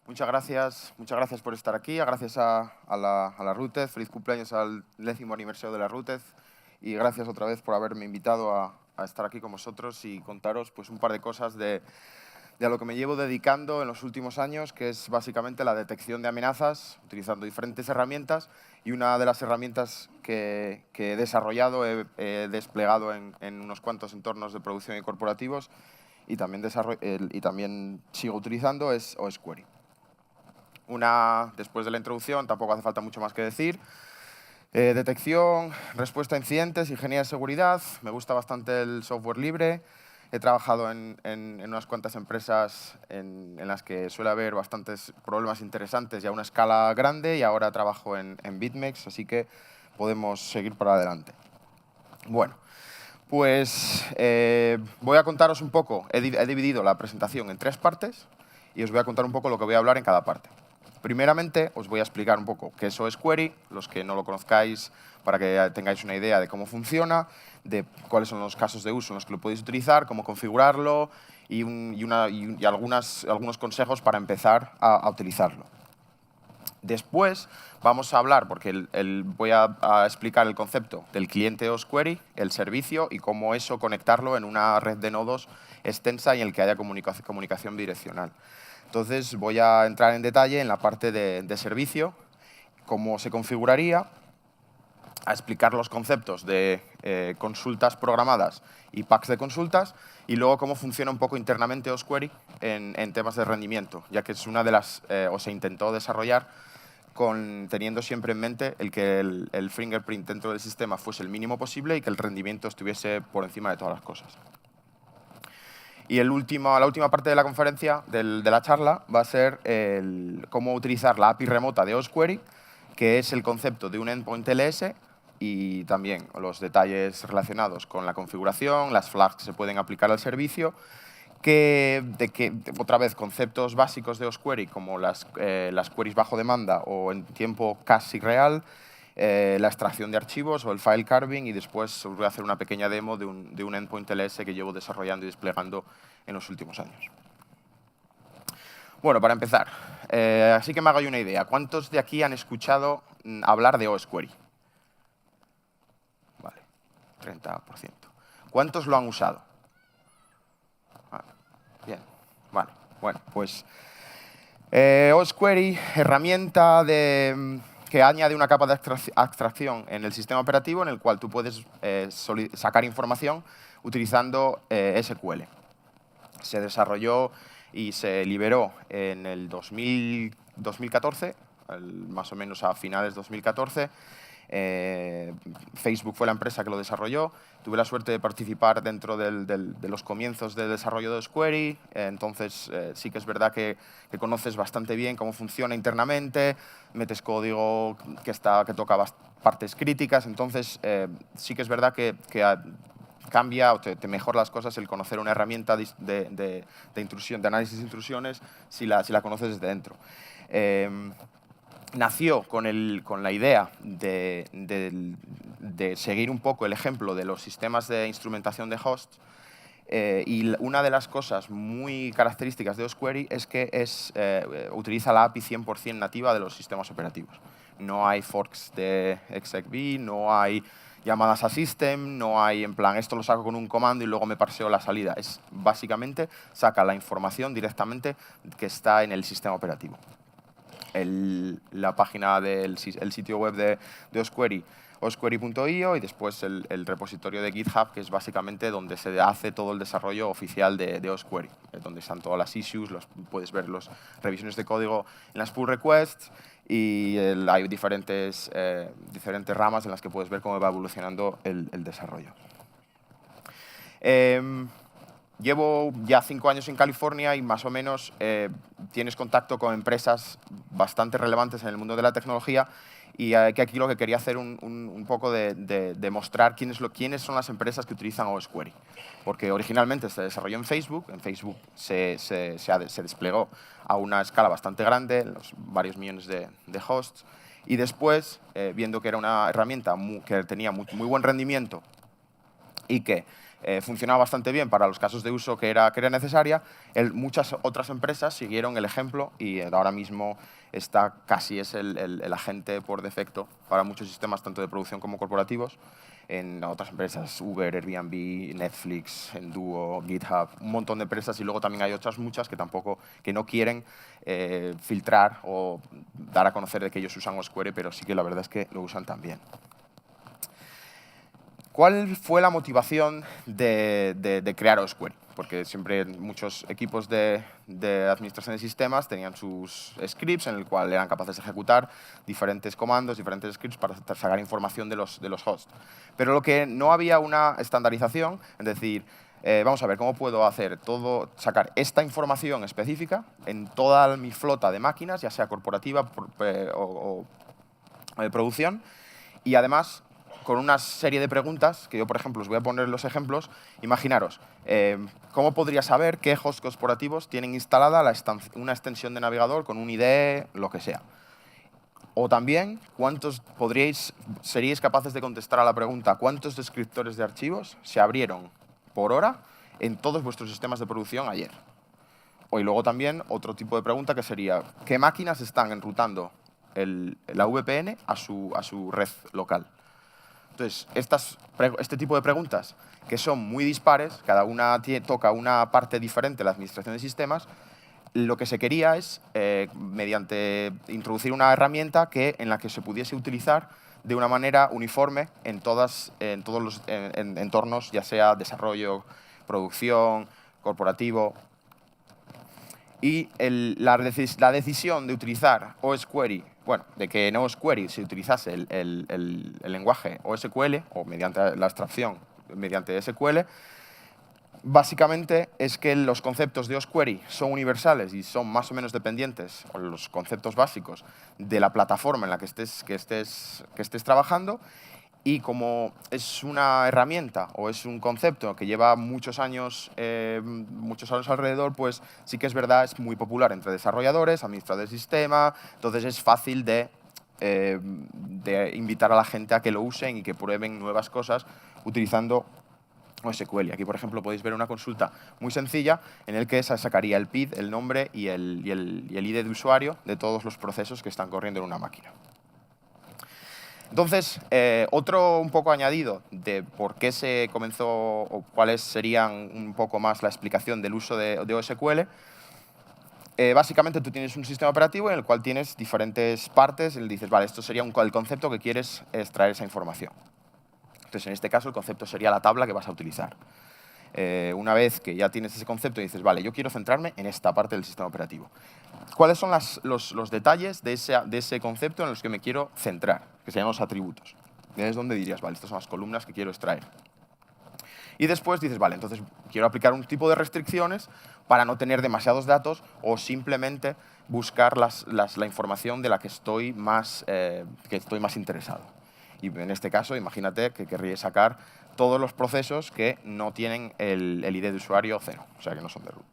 Muchas gracias por estar aquí. Gracias a la RUTEZ. Feliz cumpleaños al 10º aniversario de la RUTEZ. Y gracias otra vez por haberme invitado a estar aquí con vosotros y contaros pues, un par de cosas de a lo que me llevo dedicando en los últimos años, que es básicamente la detección de amenazas, utilizando diferentes herramientas. Y una de las herramientas que he desarrollado, he desplegado en unos cuantos entornos de producción y corporativos, y también sigo utilizando, es osquery. Después de la introducción, tampoco hace falta mucho más que decir. Detección, respuesta a incidentes, ingeniería de seguridad. Me gusta bastante el software libre. He trabajado en unas cuantas empresas en las que suele haber bastantes problemas interesantes y a una escala grande, y ahora trabajo en BitMEX, así que podemos seguir para adelante. Bueno, pues voy a contaros un poco. He dividido la presentación en 3 partes y os voy a contar un poco lo que voy a hablar en cada parte. Primeramente, os voy a explicar un poco qué es osquery, los que no lo conozcáis, para que tengáis una idea de cómo funciona, de cuáles son los casos de uso en los que lo podéis utilizar, cómo configurarlo y algunos consejos para empezar a utilizarlo. Después vamos a hablar, porque voy a explicar el concepto del cliente osquery, el servicio y cómo eso conectarlo en una red de nodos extensa y en el que haya comunicación bidireccional. Entonces voy a entrar en detalle en la parte de servicio, cómo se configuraría, a explicar los conceptos de consultas programadas y packs de consultas, y luego cómo funciona un poco internamente osquery en temas de rendimiento, ya que es una de las, o se intentó desarrollar teniendo siempre en mente que el fingerprint dentro del sistema fuese el mínimo posible y que el rendimiento estuviese por encima de todas las cosas. Y la última parte de la conferencia, de la charla, va a ser cómo utilizar la API remota de osquery, que es el concepto de un endpoint LS, y también los detalles relacionados con la configuración, las flags que se pueden aplicar al servicio, otra vez, conceptos básicos de osquery, como las queries bajo demanda o en tiempo casi real, la extracción de archivos o el file carving, y después os voy a hacer una pequeña demo de un endpoint LS que llevo desarrollando y desplegando en los últimos años. Bueno, para empezar, así que me hago yo una idea. ¿Cuántos de aquí han escuchado hablar de osquery? Vale, 30%. ¿Cuántos lo han usado? Bien, vale. Bueno, pues osquery, herramienta que añade una capa de abstracción en el sistema operativo en el cual tú puedes sacar información utilizando SQL. Se desarrolló y se liberó en el 2014, más o menos a finales de 2014. Facebook fue la empresa que lo desarrolló. Tuve la suerte de participar dentro de los comienzos del desarrollo de osquery, entonces sí que es verdad que conoces bastante bien cómo funciona internamente, metes código que toca partes críticas, entonces sí que es verdad que cambia o te mejora las cosas el conocer una herramienta de análisis de intrusiones si la conoces desde dentro. Nació con la idea de seguir un poco el ejemplo de los sistemas de instrumentación de hosts, y una de las cosas muy características de osquery es que utiliza la API 100% nativa de los sistemas operativos. No hay forks de execv, no hay llamadas a system, no hay en plan, esto lo saco con un comando y luego me parseo la salida. Básicamente, saca la información directamente que está en el sistema operativo. La página el sitio web de osquery, osquery.io, y después el repositorio de GitHub, que es básicamente donde se hace todo el desarrollo oficial de osquery, donde están todas las issues, puedes ver las revisiones de código en las pull requests, y hay diferentes ramas en las que puedes ver cómo va evolucionando el desarrollo. Llevo ya 5 años en California y más o menos tienes contacto con empresas bastante relevantes en el mundo de la tecnología, y que aquí lo que quería hacer un poco de mostrar quiénes son las empresas que utilizan osquery. Porque originalmente se desarrolló en Facebook se desplegó a una escala bastante grande, varios millones de hosts, y después, viendo que era una herramienta que tenía muy buen rendimiento y que funcionaba bastante bien para los casos de uso que era necesaria, muchas otras empresas siguieron el ejemplo y ahora mismo casi es el agente por defecto para muchos sistemas, tanto de producción como corporativos. En otras empresas, Uber, Airbnb, Netflix, Duo, GitHub, un montón de empresas, y luego también hay otras muchas que no quieren filtrar o dar a conocer de que ellos usan OSQuery, pero sí que la verdad es que lo usan también. ¿Cuál fue la motivación de crear OSQuery? Porque siempre muchos equipos de administración de sistemas tenían sus scripts en el cual eran capaces de ejecutar diferentes comandos, diferentes scripts para sacar información de los hosts. Pero lo que no había una estandarización, es decir, vamos a ver cómo puedo sacar esta información específica en toda mi flota de máquinas, ya sea corporativa o de producción, y además con una serie de preguntas, que yo, por ejemplo, os voy a poner los ejemplos. Imaginaros, ¿cómo podría saber qué hosts corporativos tienen instalada una extensión de navegador con un IDE, lo que sea? O también, ¿cuántos seríais capaces de contestar a la pregunta ¿cuántos descriptores de archivos se abrieron por hora en todos vuestros sistemas de producción ayer? Y luego también otro tipo de pregunta que sería ¿qué máquinas están enrutando la VPN a su red local? Entonces, este tipo de preguntas, que son muy dispares, cada una toca una parte diferente de la administración de sistemas, lo que se quería es, introducir una herramienta en la que se pudiese utilizar de una manera uniforme en todos los entornos, ya sea desarrollo, producción, corporativo. Y la decisión de utilizar OSQuery, de que en OSQuery se utilizase el lenguaje OSQL o mediante la abstracción mediante SQL, básicamente es que los conceptos de OSQuery son universales y son más o menos dependientes, o los conceptos básicos, de la plataforma en la que estés trabajando. Y como es una herramienta o es un concepto que lleva muchos años alrededor, pues sí que es verdad, es muy popular entre desarrolladores, administradores de sistema, entonces es fácil de invitar a la gente a que lo usen y que prueben nuevas cosas utilizando OSQL. Aquí, por ejemplo, podéis ver una consulta muy sencilla en el que sacaría el PID, el nombre y el ID de usuario de todos los procesos que están corriendo en una máquina. Entonces, otro un poco añadido de por qué se comenzó o cuáles serían un poco más la explicación del uso de OSQL. Básicamente tú tienes un sistema operativo en el cual tienes diferentes partes y le dices, vale, esto sería el concepto que quieres extraer esa información. Entonces, en este caso, el concepto sería la tabla que vas a utilizar. Una vez que ya tienes ese concepto, dices, vale, yo quiero centrarme en esta parte del sistema operativo. ¿Cuáles son los detalles de ese concepto en los que me quiero centrar? Que se llaman los atributos. Es donde dirías, vale, estas son las columnas que quiero extraer. Y después dices, vale, entonces quiero aplicar un tipo de restricciones para no tener demasiados datos o simplemente buscar la información de la que estoy más interesado. Y en este caso, imagínate que querríais sacar todos los procesos que no tienen el ID de usuario 0, o sea, que no son de root.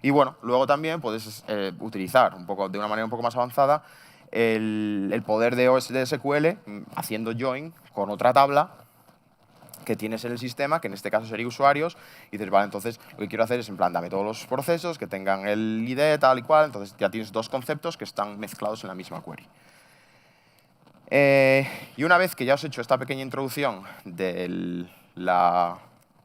Y bueno, luego también puedes utilizar de una manera un poco más avanzada el poder de SQL haciendo join con otra tabla que tienes en el sistema, que en este caso sería usuarios, y dices, vale, entonces lo que quiero hacer es, en plan, dame todos los procesos que tengan el ID tal y cual, entonces ya tienes dos conceptos que están mezclados en la misma query. Y una vez que ya os he hecho esta pequeña introducción de la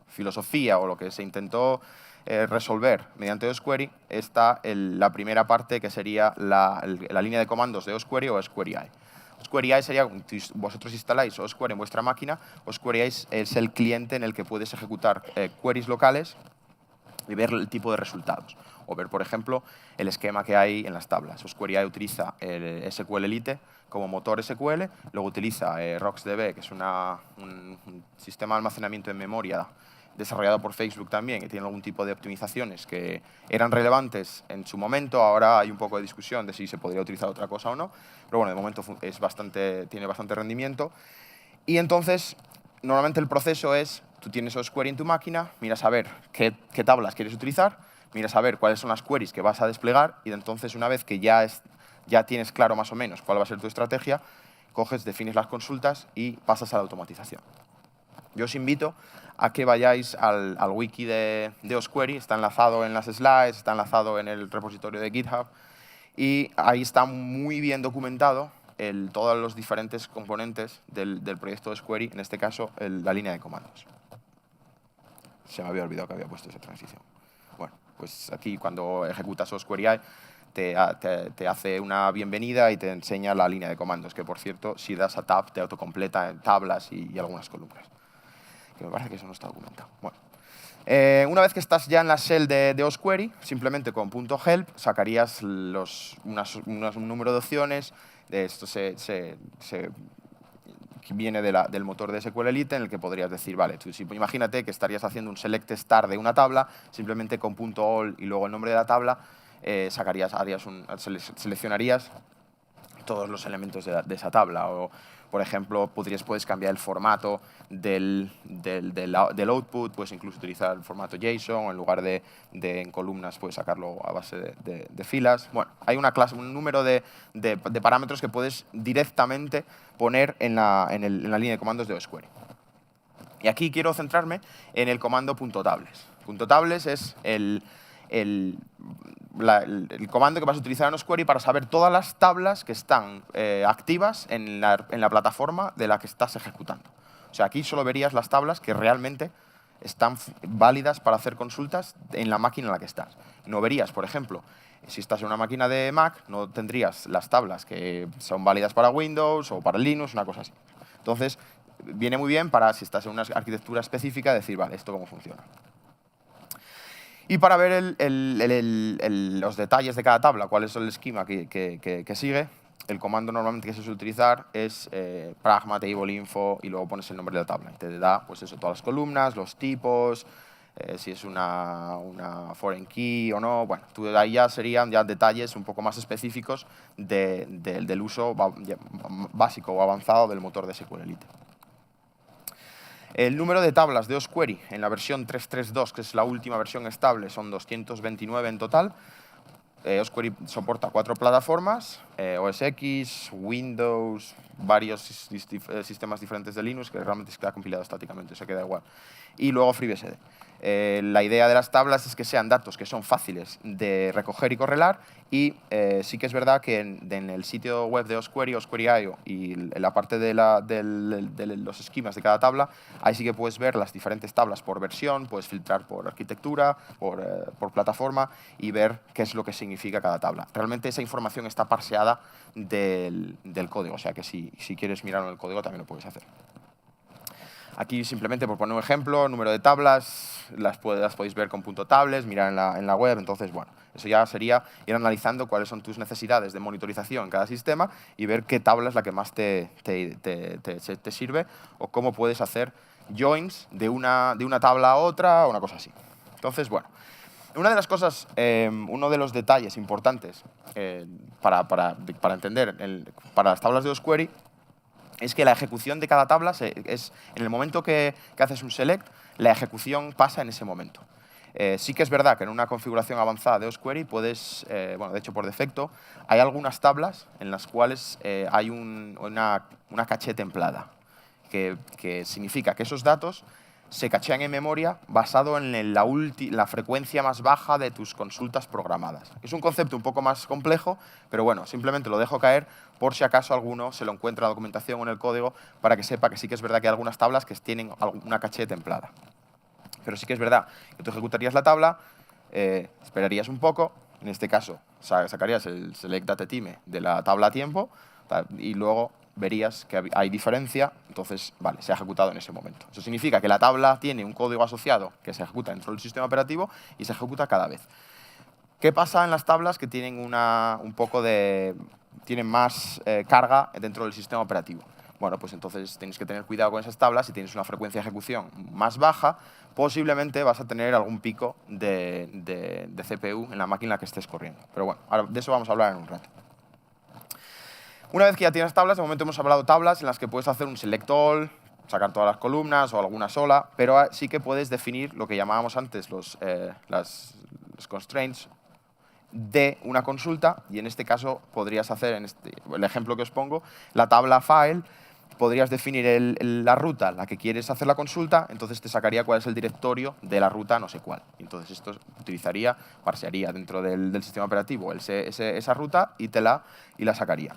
filosofía o lo que se intentó resolver mediante OSQuery, está la primera parte que sería la línea de comandos de OSQuery o OSQuery. OSQuery sería, vosotros instaláis OSQuery en vuestra máquina, OSQuery es el cliente en el que puedes ejecutar queries locales y ver el tipo de resultados. O ver, por ejemplo, el esquema que hay en las tablas. OSQuery utiliza el SQLite como motor SQL, luego utiliza RocksDB, que es un sistema de almacenamiento en memoria desarrollado por Facebook también, que tiene algún tipo de optimizaciones que eran relevantes en su momento. Ahora hay un poco de discusión de si se podría utilizar otra cosa o no, pero bueno, de momento tiene bastante rendimiento. Y entonces, normalmente el proceso es, tú tienes OSQuery en tu máquina, miras a ver qué tablas quieres utilizar, miras a ver cuáles son las queries que vas a desplegar, y entonces una vez que ya tienes claro más o menos cuál va a ser tu estrategia, defines las consultas y pasas a la automatización. Yo os invito a que vayáis al wiki de osquery, está enlazado en las slides, está enlazado en el repositorio de GitHub, y ahí está muy bien documentado todos los diferentes componentes del proyecto de Squarey, en este caso la línea de comandos. Se me había olvidado que había puesto esa transición. Bueno, pues aquí cuando ejecutas osquery te hace una bienvenida y te enseña la línea de comandos, que por cierto, si das a tab, te autocompleta en tablas y algunas columnas. Que me parece que eso no está documentado. Bueno. Una vez que estás ya en la shell de osquery, simplemente con .help sacarías un número de opciones. Esto viene del motor de SQLite, en el que podrías decir, vale, imagínate que estarías haciendo un select star de una tabla, simplemente con .all y luego el nombre de la tabla, seleccionarías todos los elementos de esa tabla. O, por ejemplo, puedes cambiar el formato del output, puedes incluso utilizar el formato JSON, o en lugar de en columnas puedes sacarlo a base de filas. Bueno, hay un número de parámetros que puedes directamente poner en la línea de comandos de osquery. Y aquí quiero centrarme en el comando .tables. .tables es el comando que vas a utilizar en osquery para saber todas las tablas que están activas en la plataforma de la que estás ejecutando. O sea, aquí solo verías las tablas que realmente están válidas para hacer consultas en la máquina en la que estás. No verías, por ejemplo, si estás en una máquina de Mac, no tendrías las tablas que son válidas para Windows o para Linux, una cosa así. Entonces, viene muy bien para, si estás en una arquitectura específica, decir, vale, ¿esto cómo funciona? Y para ver los detalles de cada tabla, cuál es el esquema que sigue, el comando normalmente que se suele utilizar es pragma table info y luego pones el nombre de la tabla. Y te da pues eso, todas las columnas, los tipos, si es una foreign key o no. Bueno, ahí ya serían detalles un poco más específicos del uso básico o avanzado del motor de SQLite. El número de tablas de osquery en la versión 3.3.2, que es la última versión estable, son 229 en total. Osquery soporta 4 plataformas, OS X, Windows, varios sistemas diferentes de Linux, que realmente se queda compilado estáticamente, se queda igual. Y luego FreeBSD. La idea de las tablas es que sean datos que son fáciles de recoger y correlar, y sí que es verdad que en el sitio web de Osquery, osquery.io, y en la parte de los esquemas de cada tabla, ahí sí que puedes ver las diferentes tablas por versión, puedes filtrar por arquitectura, por plataforma, y ver qué es lo que significa cada tabla. Realmente esa información está parseada del código, o sea que si quieres mirarlo en el código también lo puedes hacer. Aquí simplemente por poner un ejemplo, número de tablas, las podéis ver con .tables, mirar en la web. Entonces, bueno, eso ya sería ir analizando cuáles son tus necesidades de monitorización en cada sistema y ver qué tabla es la que más te sirve, o cómo puedes hacer joins de una tabla a otra o una cosa así. Entonces, bueno, una de las cosas, uno de los detalles importantes para entender para las tablas de osquery es que la ejecución de cada tabla es en el momento que haces un select, la ejecución pasa en ese momento. Sí que es verdad que en una configuración avanzada de osquery puedes, bueno, de hecho por defecto, hay algunas tablas en las cuales hay una caché templada, que significa que esos datos se cachean en memoria basado en la frecuencia más baja de tus consultas programadas. Es un concepto un poco más complejo, pero bueno, simplemente lo dejo caer por si acaso alguno se lo encuentra en la documentación o en el código, para que sepa que sí que es verdad que hay algunas tablas que tienen una caché templada. Pero sí que es verdad que tú ejecutarías la tabla, esperarías un poco, en este caso sacarías el select datetime de la tabla a tiempo, y luego verías que hay diferencia, entonces, vale, se ha ejecutado en ese momento. Eso significa que la tabla tiene un código asociado que se ejecuta dentro del sistema operativo y se ejecuta cada vez. ¿Qué pasa en las tablas que tienen tienen más carga dentro del sistema operativo? Bueno, pues entonces tienes que tener cuidado con esas tablas. Si tienes una frecuencia de ejecución más baja, posiblemente vas a tener algún pico de CPU en la máquina en la que estés corriendo. Pero bueno, ahora de eso vamos a hablar en un rato. Una vez que ya tienes tablas, de momento hemos hablado de tablas en las que puedes hacer un select all, sacar todas las columnas o alguna sola, pero sí que puedes definir lo que llamábamos antes los constraints de una consulta, y en este caso podrías hacer, el ejemplo que os pongo, la tabla file podrías definir la ruta a la que quieres hacer la consulta, entonces te sacaría cuál es el directorio de la ruta no sé cuál. Entonces esto parsearía dentro del sistema operativo esa ruta y la sacaría.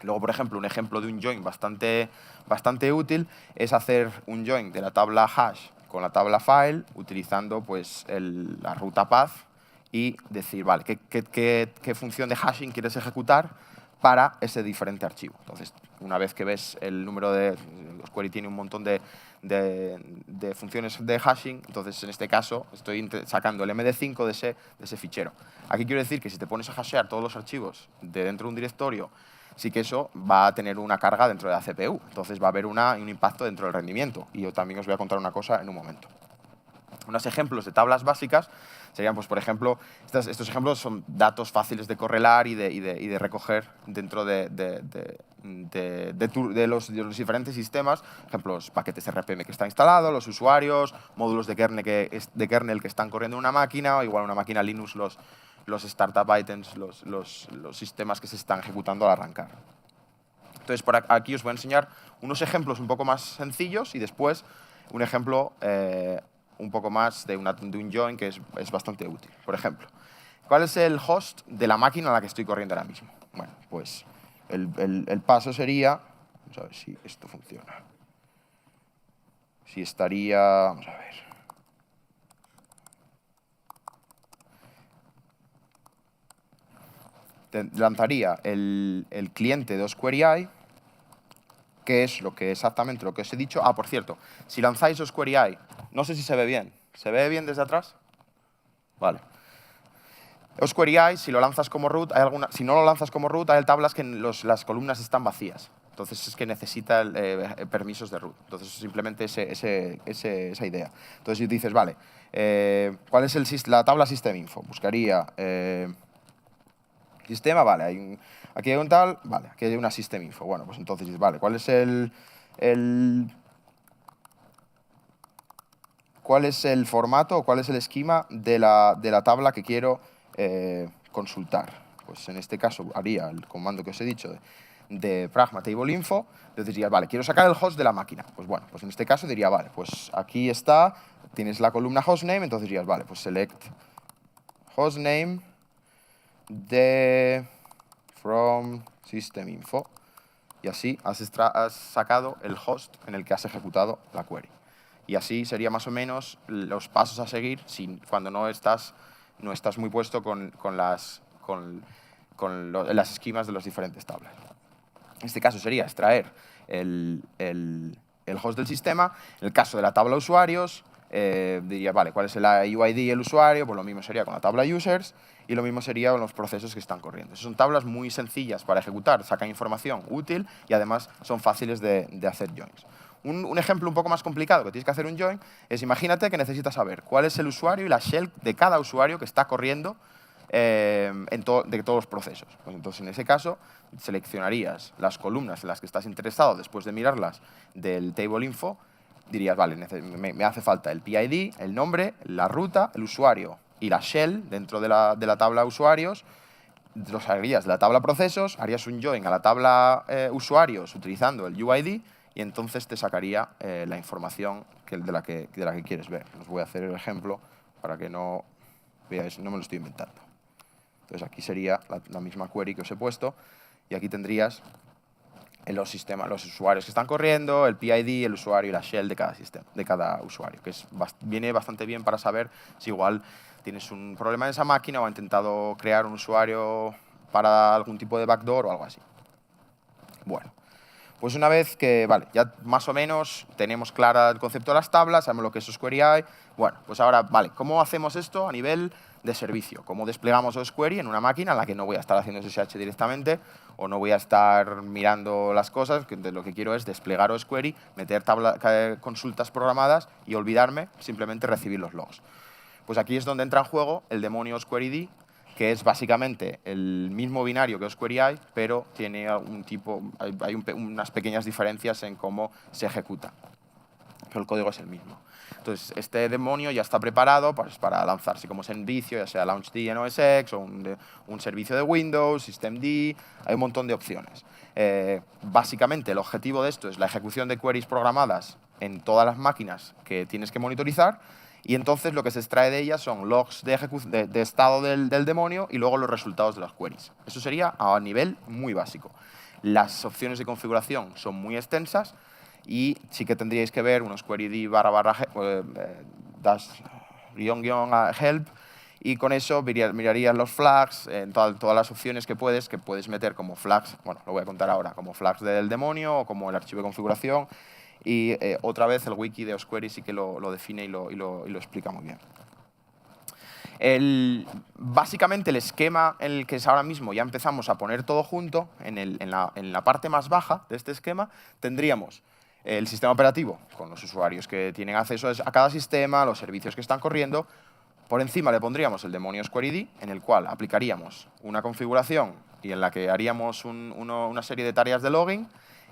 Luego, por ejemplo, un ejemplo de un join bastante útil es hacer un join de la tabla hash con la tabla file utilizando pues, la ruta path y decir, vale, ¿qué función de hashing quieres ejecutar para ese diferente archivo? Entonces, una vez que ves el número de... Query tiene un montón de funciones de hashing, entonces en este caso estoy sacando el MD5 de ese fichero. Aquí quiero decir que si te pones a hashear todos los archivos de dentro de un directorio, sí que eso va a tener una carga dentro de la CPU. Entonces va a haber un impacto dentro del rendimiento. Y yo también os voy a contar una cosa en un momento. Unos ejemplos de tablas básicas serían, pues, por ejemplo, estos ejemplos son datos fáciles de correlar y de recoger dentro de los diferentes sistemas. Ejemplos, paquetes RPM que está instalado, los usuarios, módulos de kernel que están corriendo en una máquina, o igual una máquina Linux, los startup items, los sistemas que se están ejecutando al arrancar. Entonces, por aquí os voy a enseñar unos ejemplos un poco más sencillos y después un ejemplo un poco más de un join que es bastante útil. Por ejemplo, ¿cuál es el host de la máquina a la que estoy corriendo ahora mismo? Bueno, pues el paso sería... Vamos a ver si esto funciona. Si estaría... Vamos a ver. Lanzaría el cliente de OsQuery, que es exactamente lo que os he dicho. Ah, por cierto, si lanzáis OsQuery, no sé si se ve bien. ¿Se ve bien desde atrás? Vale. OsQuery, si lo lanzas como root, si no lo lanzas como root, hay tablas que las columnas están vacías. Entonces es que necesita permisos de root. Entonces simplemente esa idea. Entonces si dices, vale, ¿cuál es la tabla system.info? Buscaría sistema, vale, aquí hay un tal, vale, aquí hay una system.info. Bueno, pues entonces dices, vale, ¿cuál es el formato o cuál es el esquema de la tabla que quiero consultar? Pues en este caso haría el comando que os he dicho de pragma table info. Entonces diría, vale, quiero sacar el host de la máquina. Pues bueno, pues en este caso diría, vale, pues aquí está, tienes la columna hostname, entonces dirías, vale, pues select hostname de from system info. Y así has sacado el host en el que has ejecutado la query. Y así sería más o menos los pasos a seguir cuando no estás muy puesto con las esquemas de las diferentes tablas. En este caso sería extraer el host del sistema. En el caso de la tabla usuarios, diría, vale, ¿cuál es el UID y el usuario? Pues lo mismo sería con la tabla users y lo mismo sería con los procesos que están corriendo. Son tablas muy sencillas para ejecutar, sacan información útil y además son fáciles de hacer joins. Un ejemplo un poco más complicado que tienes que hacer un join es, imagínate que necesitas saber cuál es el usuario y la shell de cada usuario que está corriendo de todos los procesos. Pues entonces, en ese caso, seleccionarías las columnas en las que estás interesado después de mirarlas del table info, dirías, vale, me hace falta el PID, el nombre, la ruta, el usuario y la shell dentro de la tabla usuarios. Los harías de la tabla procesos, harías un join a la tabla usuarios utilizando el UID y entonces te sacaría la información de la que quieres ver. Os voy a hacer el ejemplo para que no veáis, no me lo estoy inventando. Entonces aquí sería la misma query que os he puesto y aquí tendrías los usuarios que están corriendo, el PID, el usuario y la shell de cada sistema, de cada usuario, que viene bastante bien para saber si igual tienes un problema en esa máquina o has intentado crear un usuario para algún tipo de backdoor o algo así. Bueno, pues una vez que, vale, ya más o menos tenemos clara el concepto de las tablas, sabemos lo que es OsQuery, bueno, pues ahora, vale, ¿cómo hacemos esto a nivel de servicio? ¿Cómo desplegamos OsQuery en una máquina en la que no voy a estar haciendo SSH directamente o no voy a estar mirando las cosas? Que lo que quiero es desplegar OsQuery, meter consultas programadas y olvidarme simplemente recibir los logs. Pues aquí es donde entra en juego el demonio OsQueryD, que es básicamente el mismo binario que OsQuery, pero tiene unas pequeñas diferencias en cómo se ejecuta. pero el código es el mismo. Entonces, este demonio ya está preparado pues, para lanzarse como servicio, ya sea LaunchD en OS X o un servicio de Windows, Systemd, hay un montón de opciones. Básicamente, el objetivo de esto es la ejecución de queries programadas en todas las máquinas que tienes que monitorizar, y entonces lo que se extrae de ellas son logs de estado del demonio y luego los resultados de las queries. Eso sería a nivel muy básico. Las opciones de configuración son muy extensas y sí que tendríais que ver unos queryd --help, y con eso mirarías los flags, en todas las opciones que puedes meter como flags, bueno, lo voy a contar ahora, como flags del demonio o como el archivo de configuración. Y otra vez el wiki de osquery sí que lo define y lo explica muy bien. Básicamente el esquema en el que es ahora mismo ya empezamos a poner todo junto, en la parte más baja de este esquema tendríamos el sistema operativo con los usuarios que tienen acceso a cada sistema, los servicios que están corriendo. Por encima le pondríamos el demonio osqueryd, en el cual aplicaríamos una configuración y en la que haríamos una serie de tareas de login,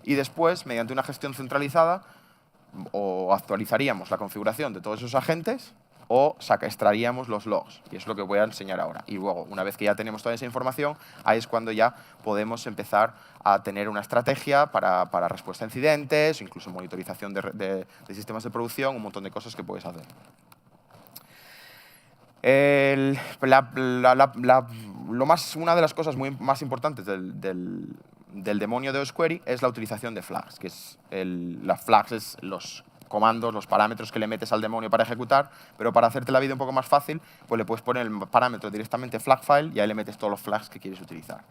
y después, mediante una gestión centralizada, o actualizaríamos la configuración de todos esos agentes o extraeríamos los logs, y es lo que voy a enseñar ahora. Y luego, una vez que ya tenemos toda esa información, ahí es cuando ya podemos empezar a tener una estrategia para respuesta a incidentes, incluso monitorización de sistemas de producción, un montón de cosas que puedes hacer. Una de las cosas más importantes del demonio de osquery es la utilización de flags, que es las flags es los comandos, los parámetros que le metes al demonio para ejecutar, pero para hacerte la vida un poco más fácil, pues le puedes poner el parámetro directamente flag file y ahí le metes todos los flags que quieres utilizar.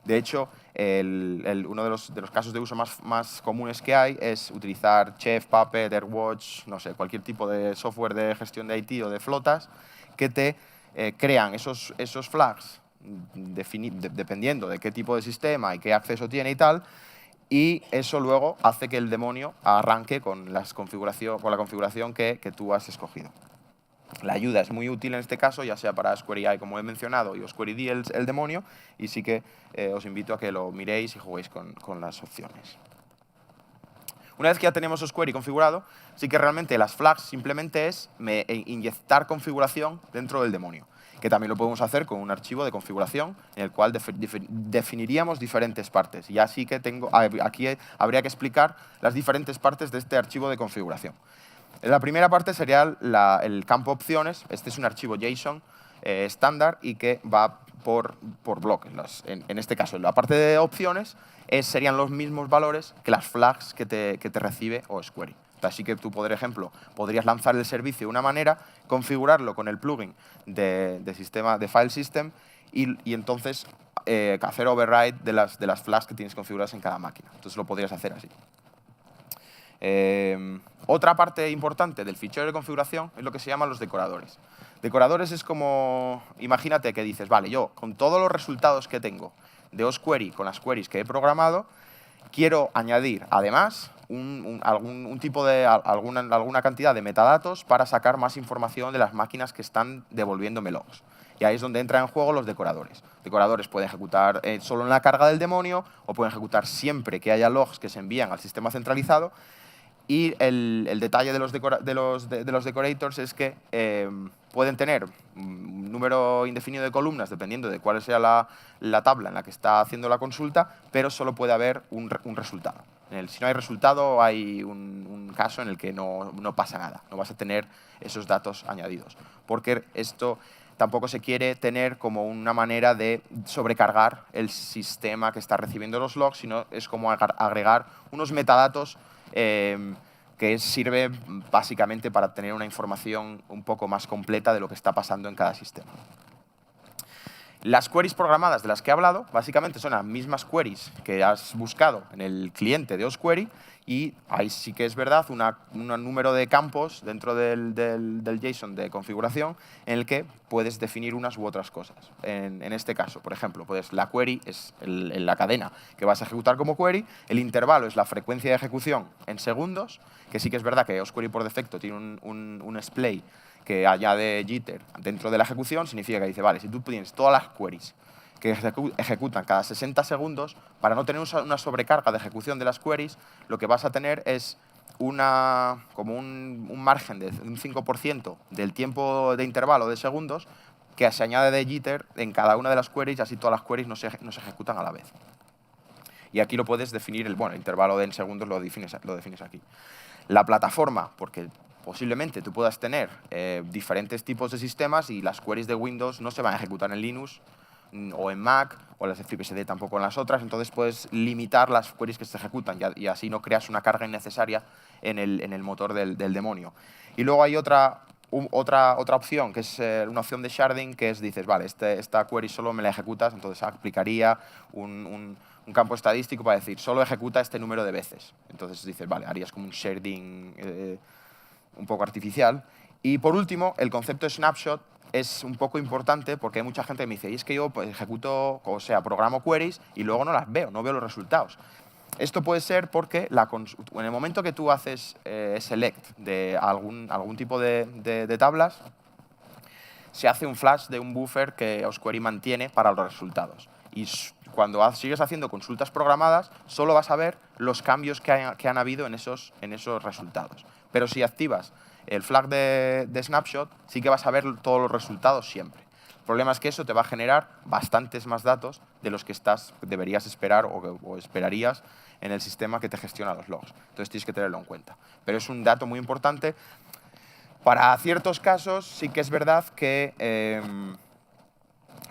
De hecho, uno de los casos de uso más comunes que hay es utilizar Chef, Puppet, AirWatch, no sé, cualquier tipo de software de gestión de IT o de flotas que te crean esos flags dependiendo de qué tipo de sistema y qué acceso tiene y tal, y eso luego hace que el demonio arranque con la configuración que tú has escogido. La ayuda es muy útil en este caso, ya sea para osquery como he mencionado, y osqueryd el demonio, y sí que os invito a que lo miréis y juguéis con las opciones. Una vez que ya tenemos osquery configurado, sí que realmente las flags simplemente es inyectar configuración dentro del demonio, que también lo podemos hacer con un archivo de configuración en el cual definiríamos diferentes partes. Y así que aquí habría que explicar las diferentes partes de este archivo de configuración. La primera parte sería el campo opciones. Este es un archivo JSON estándar y que va por bloques. En este caso, en la parte de opciones serían los mismos valores que las flags que te recibe osquery. Así que tú, por ejemplo, podrías lanzar el servicio de una manera, configurarlo con el plugin de file system y entonces hacer override de las flags que tienes configuradas en cada máquina. Entonces lo podrías hacer así. Otra parte importante del fichero de configuración es lo que se llaman los decoradores. Decoradores es como, imagínate que dices, vale, yo con todos los resultados que tengo de osquery con las queries que he programado, quiero añadir además alguna cantidad de metadatos para sacar más información de las máquinas que están devolviéndome logs. Y ahí es donde entran en juego los decoradores. Decoradores pueden ejecutar solo en la carga del demonio o pueden ejecutar siempre que haya logs que se envían al sistema centralizado. Y el detalle de los decorators es que pueden tener un número indefinido de columnas dependiendo de cuál sea la tabla en la que está haciendo la consulta, pero solo puede haber un resultado. Si no hay resultado, hay un caso en el que no pasa nada, no vas a tener esos datos añadidos. Porque esto tampoco se quiere tener como una manera de sobrecargar el sistema que está recibiendo los logs, sino es como agregar unos metadatos que sirve básicamente para tener una información un poco más completa de lo que está pasando en cada sistema. Las queries programadas de las que he hablado, básicamente son las mismas queries que has buscado en el cliente de osquery, y ahí sí que es verdad un número de campos dentro del JSON de configuración en el que puedes definir unas u otras cosas. En este caso, por ejemplo, la query es la cadena que vas a ejecutar como query, el intervalo es la frecuencia de ejecución en segundos, que sí que es verdad que osquery por defecto tiene un display que añade jitter dentro de la ejecución, significa que dice, vale, si tú tienes todas las queries que ejecutan cada 60 segundos, para no tener una sobrecarga de ejecución de las queries, lo que vas a tener es como un margen de un 5% del tiempo de intervalo de segundos que se añade de jitter en cada una de las queries, y así todas las queries no se ejecutan a la vez. Y aquí lo puedes definir, el intervalo de en segundos lo defines aquí. La plataforma, porque posiblemente tú puedas tener diferentes tipos de sistemas y las queries de Windows no se van a ejecutar en Linux o en Mac, o las de FreeBSD tampoco en las otras, entonces puedes limitar las queries que se ejecutan y así no creas una carga innecesaria en el motor del demonio. Y luego hay otra opción, que es una opción de sharding, que es, dices, vale, esta query solo me la ejecutas, entonces aplicaría un campo estadístico para decir, solo ejecuta este número de veces. Entonces dices, vale, harías como un sharding un poco artificial. Y por último, el concepto de snapshot es un poco importante porque hay mucha gente que me dice, y es que yo pues, ejecuto, o sea, programo queries y luego no las veo, no veo los resultados. Esto puede ser porque en el momento que tú haces select de algún tipo de tablas, se hace un flash de un buffer que osquery mantiene para los resultados. Y cuando sigues haciendo consultas programadas, solo vas a ver los cambios que han habido en esos resultados. Pero si activas el flag de snapshot, sí que vas a ver todos los resultados siempre. El problema es que eso te va a generar bastantes más datos de los que deberías esperar o esperarías en el sistema que te gestiona los logs. Entonces tienes que tenerlo en cuenta. Pero es un dato muy importante. Para ciertos casos sí que es verdad que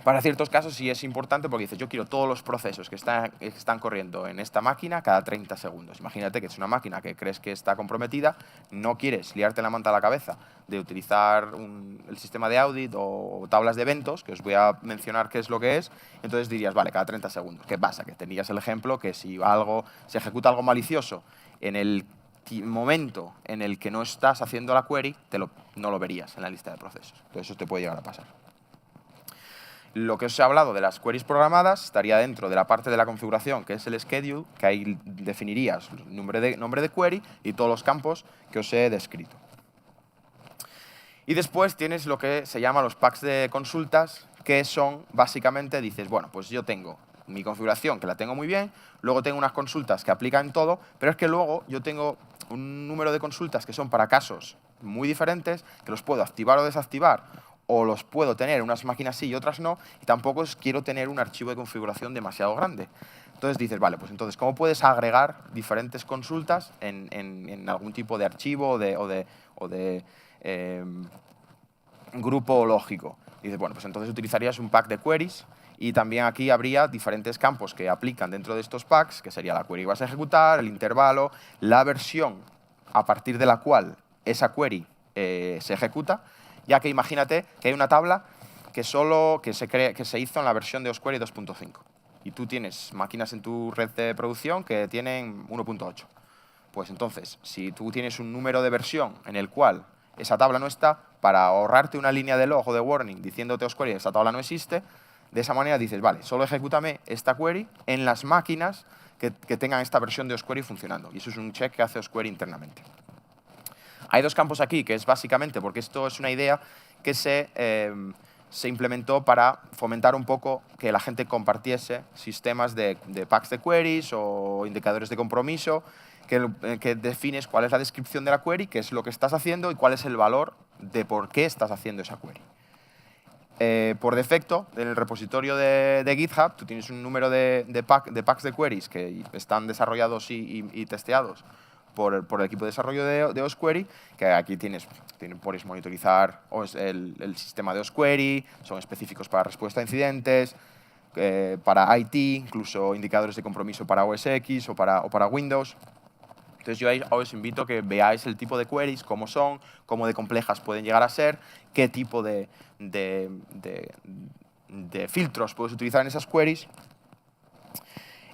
para ciertos casos sí es importante porque dices, yo quiero todos los procesos que están corriendo en esta máquina cada 30 segundos. Imagínate que es una máquina que crees que está comprometida, no quieres liarte la manta a la cabeza de utilizar el sistema de audit o tablas de eventos, que os voy a mencionar qué es lo que es, entonces dirías, vale, cada 30 segundos. ¿Qué pasa? Que tenías el ejemplo que si se ejecuta algo malicioso en el momento en el que no estás haciendo la query, no lo verías en la lista de procesos. Entonces eso te puede llegar a pasar. Lo que os he hablado de las queries programadas estaría dentro de la parte de la configuración, que es el schedule, que ahí definirías el nombre de query y todos los campos que os he descrito. Y después tienes lo que se llama los packs de consultas, que son, básicamente, dices, bueno, pues yo tengo mi configuración, que la tengo muy bien, luego tengo unas consultas que aplican todo, pero es que luego yo tengo un número de consultas que son para casos muy diferentes, que los puedo activar o desactivar, o los puedo tener en unas máquinas sí y otras no, y tampoco quiero tener un archivo de configuración demasiado grande. Entonces dices, vale, pues entonces, ¿cómo puedes agregar diferentes consultas en algún tipo de archivo o de grupo lógico? Y dices, bueno, pues entonces utilizarías un pack de queries y también aquí habría diferentes campos que aplican dentro de estos packs, que sería la query que vas a ejecutar, el intervalo, la versión a partir de la cual esa query se ejecuta, ya que imagínate que hay una tabla que se hizo en la versión de osquery 2.5 y tú tienes máquinas en tu red de producción que tienen 1.8. Pues entonces, si tú tienes un número de versión en el cual esa tabla no está, para ahorrarte una línea de log o de warning diciéndote osquery esa tabla no existe, de esa manera dices, vale, solo ejecútame esta query en las máquinas que tengan esta versión de osquery funcionando. Y eso es un check que hace osquery internamente. Hay dos campos aquí, que es básicamente, porque esto es una idea que se implementó para fomentar un poco que la gente compartiese sistemas de packs de queries o indicadores de compromiso, que defines cuál es la descripción de la query, qué es lo que estás haciendo y cuál es el valor de por qué estás haciendo esa query. Por defecto, en el repositorio de GitHub, tú tienes un número de packs de queries que están desarrollados y testeados por el equipo de desarrollo de osquery, que aquí puedes monitorizar el sistema de osquery, son específicos para respuesta a incidentes, para IT, incluso indicadores de compromiso para OS X o para Windows. Entonces yo os invito a que veáis el tipo de queries, cómo son, cómo de complejas pueden llegar a ser, qué tipo de filtros puedes utilizar en esas queries.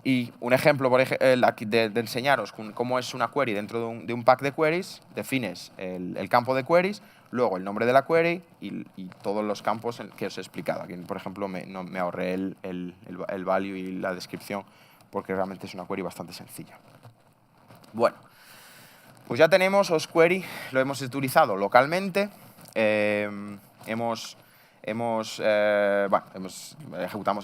Y un ejemplo de enseñaros cómo es una query dentro de un pack de queries, defines el campo de queries, luego el nombre de la query y todos los campos que os he explicado. Aquí, por ejemplo, me ahorré el value y la descripción porque realmente es una query bastante sencilla. Bueno, pues ya tenemos osquery, lo hemos utilizado localmente, hemos ejecutamos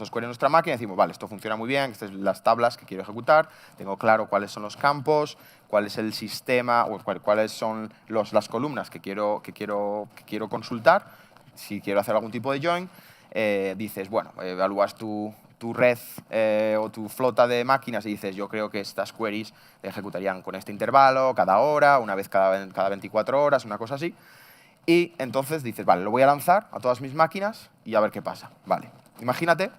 OSQuery en nuestra máquina y decimos, vale, esto funciona muy bien, estas son las tablas que quiero ejecutar, tengo claro cuáles son los campos, cuál es el sistema, o cuáles son las columnas que quiero consultar, si quiero hacer algún tipo de join, dices, bueno, evalúas tu red o tu flota de máquinas y dices, yo creo que estas queries ejecutarían con este intervalo, cada hora, una vez cada 24 horas, una cosa así. Y entonces dices, vale, lo voy a lanzar a todas mis máquinas y a ver qué pasa. Vale, imagínate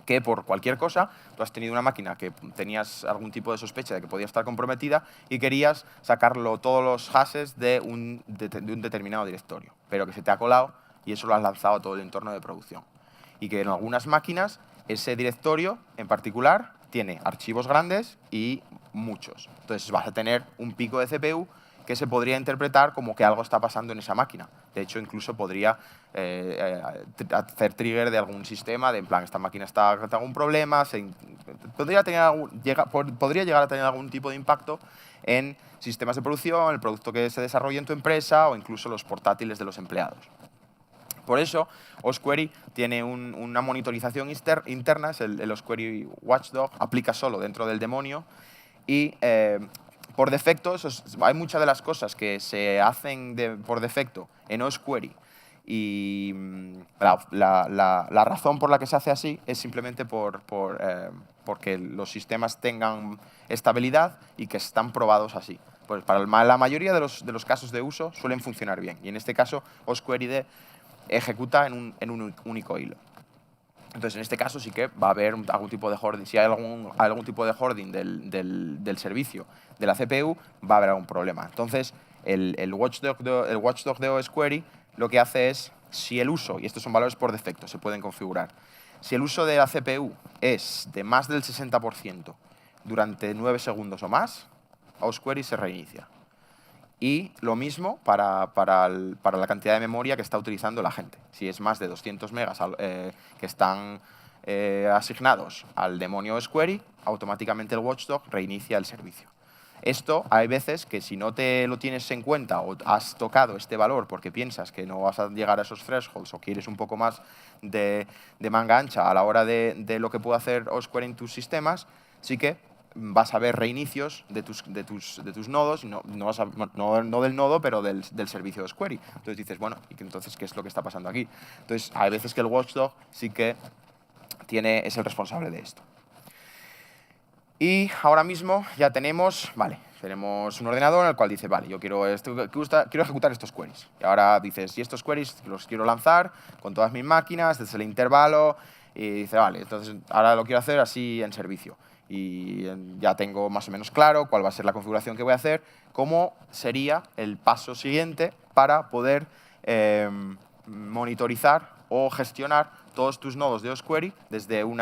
que por cualquier cosa tú has tenido una máquina que tenías algún tipo de sospecha de que podía estar comprometida y querías sacarlo todos los hashes de un determinado directorio, pero que se te ha colado y eso lo has lanzado a todo el entorno de producción. Y que en algunas máquinas ese directorio en particular tiene archivos grandes y muchos. Entonces vas a tener un pico de CPU que se podría interpretar como que algo está pasando en esa máquina. De hecho, incluso podría hacer trigger de algún sistema, de en plan, esta máquina está con algún problema, podría llegar a tener algún tipo de impacto en sistemas de producción, el producto que se desarrolla en tu empresa o incluso los portátiles de los empleados. Por eso, OSQuery tiene una monitorización interna, es el OSQuery Watchdog, aplica solo dentro del demonio y por defecto, hay muchas de las cosas que se hacen por defecto en OSQuery y la razón por la que se hace así es simplemente porque los sistemas tengan estabilidad y que están probados así. Pues para la mayoría de los casos de uso suelen funcionar bien y en este caso OSQuery ejecuta en un único hilo. Entonces, en este caso sí que va a haber algún tipo de hoarding. Si hay algún tipo de hoarding del servicio de la CPU, va a haber algún problema. Entonces, el watchdog de OSQuery lo que hace es, si el uso, y estos son valores por defecto, se pueden configurar, si el uso de la CPU es de más del 60% durante 9 segundos o más, OSQuery se reinicia. Y lo mismo para la cantidad de memoria que está utilizando la gente. Si es más de 200 megas que están asignados al demonio OSQuery, automáticamente el watchdog reinicia el servicio. Esto hay veces que si no te lo tienes en cuenta o has tocado este valor porque piensas que no vas a llegar a esos thresholds o quieres un poco más de manga ancha a la hora de lo que puede hacer OSQuery en tus sistemas, sí que vas a ver reinicios de tus nodos, no del nodo, pero del servicio de OSQuery. Entonces dices, bueno, ¿y entonces qué es lo que está pasando aquí? Entonces, hay veces que el watchdog sí que es el responsable de esto. Y ahora mismo ya tenemos un ordenador en el cual dice, vale, yo quiero ejecutar estos queries. Y ahora dices, y estos queries los quiero lanzar con todas mis máquinas, desde el intervalo, y dice, vale, entonces ahora lo quiero hacer así en servicio. Y ya tengo más o menos claro cuál va a ser la configuración que voy a hacer, cómo sería el paso siguiente para poder monitorizar o gestionar todos tus nodos de OSQuery desde un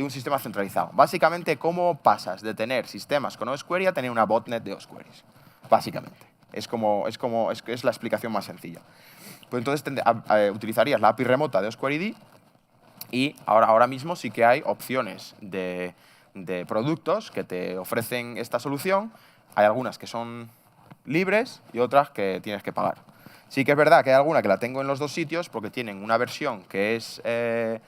sistema centralizado. Básicamente, ¿cómo pasas de tener sistemas con OSQuery a tener una botnet de OSQuery? Básicamente. Es la explicación más sencilla. Pues entonces utilizarías la API remota de OSQueryD y ahora mismo sí que hay opciones de productos que te ofrecen esta solución. Hay algunas que son libres y otras que tienes que pagar. Sí que es verdad que hay alguna que la tengo en los dos sitios porque tienen una versión que está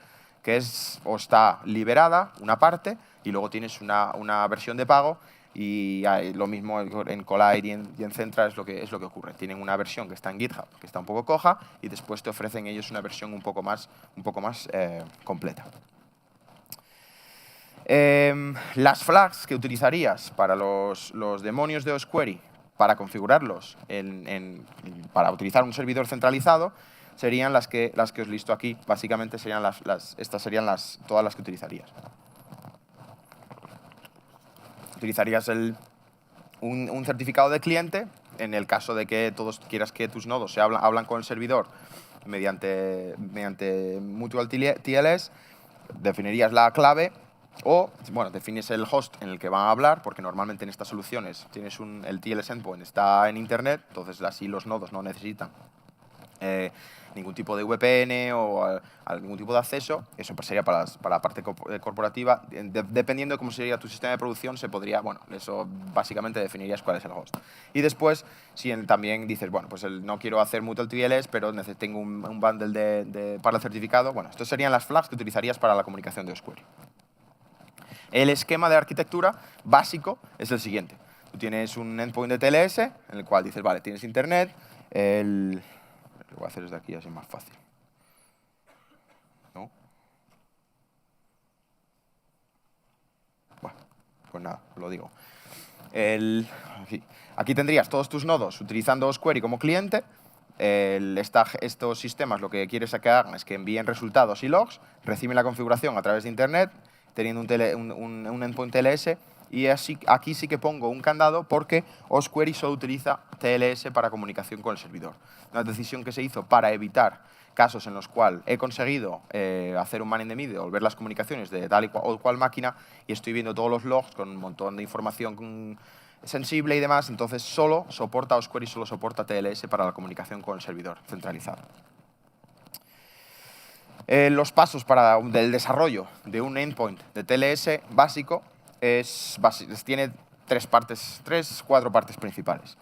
liberada, una parte, y luego tienes una versión de pago. Y lo mismo en Collide y en Centra es lo que ocurre. Tienen una versión que está en GitHub, que está un poco coja, y después te ofrecen ellos una versión un poco más completa. Las flags que utilizarías para los demonios de OSQuery para configurarlos para utilizar un servidor centralizado serían las que os listo aquí. Básicamente serían estas serían todas las que utilizarías. Utilizarías un certificado de cliente en el caso de que todos quieras que tus nodos hablan con el servidor mediante Mutual TLS, definirías la clave o, bueno, defines el host en el que van a hablar, porque normalmente en estas soluciones tienes el TLS endpoint está en internet, entonces así los nodos no necesitan ningún tipo de VPN o ningún tipo de acceso. Eso pues sería para la parte corporativa. Dependiendo de cómo sería tu sistema de producción, se podría, bueno, eso básicamente definirías cuál es el host. Y después, si también dices, bueno, pues no quiero hacer mutual TLS, pero tengo un bundle para el certificado, bueno, estos serían las flags que utilizarías para la comunicación de Osquery. El esquema de arquitectura básico es el siguiente. Tú tienes un endpoint de TLS en el cual dices, vale, tienes internet, lo voy a hacer desde aquí, así es más fácil. ¿No? Bueno, pues nada, lo digo. Aquí tendrías todos tus nodos utilizando Osquery como cliente. Estos sistemas lo que quieres que hagan es que envíen resultados y logs, reciben la configuración a través de Internet, teniendo un endpoint TLS. Y aquí sí que pongo un candado porque Osquery solo utiliza TLS para comunicación con el servidor. Una decisión que se hizo para evitar casos en los cuales he conseguido hacer un man in the middle, o ver las comunicaciones de tal o cual máquina, y estoy viendo todos los logs con un montón de información sensible y demás, entonces Osquery solo soporta TLS para la comunicación con el servidor centralizado. Los pasos del desarrollo de un endpoint de TLS básico tiene cuatro partes principales.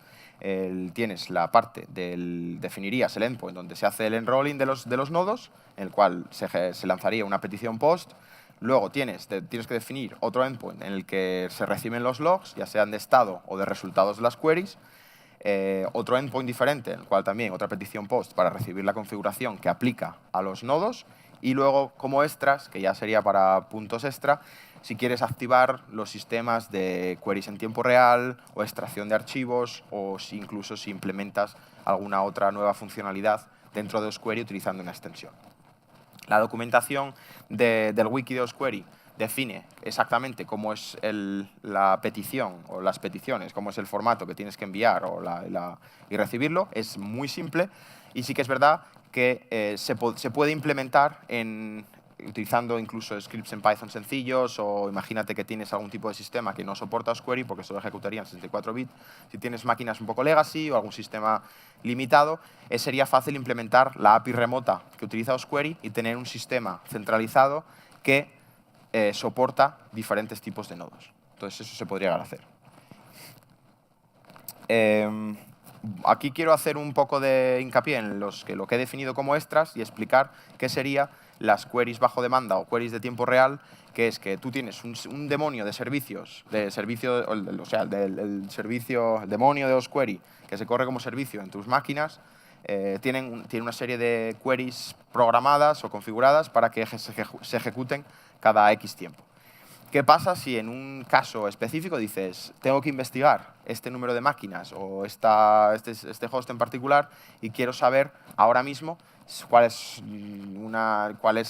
Tienes la parte definirías el endpoint donde se hace el enrolling de los nodos, en el cual se lanzaría una petición post. Luego tienes que definir otro endpoint en el que se reciben los logs, ya sean de estado o de resultados de las queries. Otro endpoint diferente, en el cual también otra petición post para recibir la configuración que aplica a los nodos. Y luego, como extras, que ya sería para puntos extra, si quieres activar los sistemas de queries en tiempo real o extracción de archivos, o incluso si implementas alguna otra nueva funcionalidad dentro de Osquery utilizando una extensión. La documentación del wiki de Osquery define exactamente cómo es la petición o las peticiones, cómo es el formato que tienes que enviar y recibirlo. Es muy simple y sí que es verdad que se puede implementar utilizando incluso scripts en Python sencillos, o imagínate que tienes algún tipo de sistema que no soporta Osquery porque solo ejecutaría en 64 bits. Si tienes máquinas un poco legacy o algún sistema limitado, sería fácil implementar la API remota que utiliza Osquery y tener un sistema centralizado que soporta diferentes tipos de nodos. Entonces eso se podría llegar a hacer. Aquí quiero hacer un poco de hincapié en lo que he definido como extras y explicar qué sería las queries bajo demanda o queries de tiempo real, que es que tú tienes un demonio de servicios, el demonio de Osquery que se corre como servicio en tus máquinas. Tiene una serie de queries programadas o configuradas para que se ejecuten cada X tiempo. ¿Qué pasa si en un caso específico dices, tengo que investigar este número de máquinas o este host en particular y quiero saber ahora mismo cuál es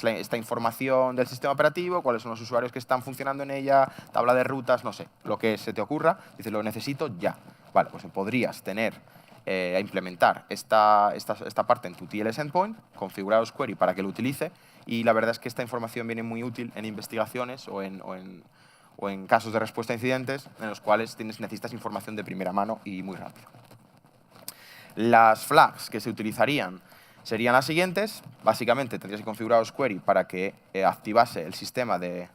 esta información del sistema operativo, cuáles son los usuarios que están funcionando en ella, tabla de rutas, no sé, lo que se te ocurra, dices, lo necesito ya. Vale, pues podrías implementar esta parte en tu TLS endpoint, configurar Osquery para que lo utilice. Y la verdad es que esta información viene muy útil en investigaciones o en casos de respuesta a incidentes en los cuales necesitas información de primera mano y muy rápido. Las flags que se utilizarían serían las siguientes. Básicamente tendrías que configurar Osquery para que activase el sistema de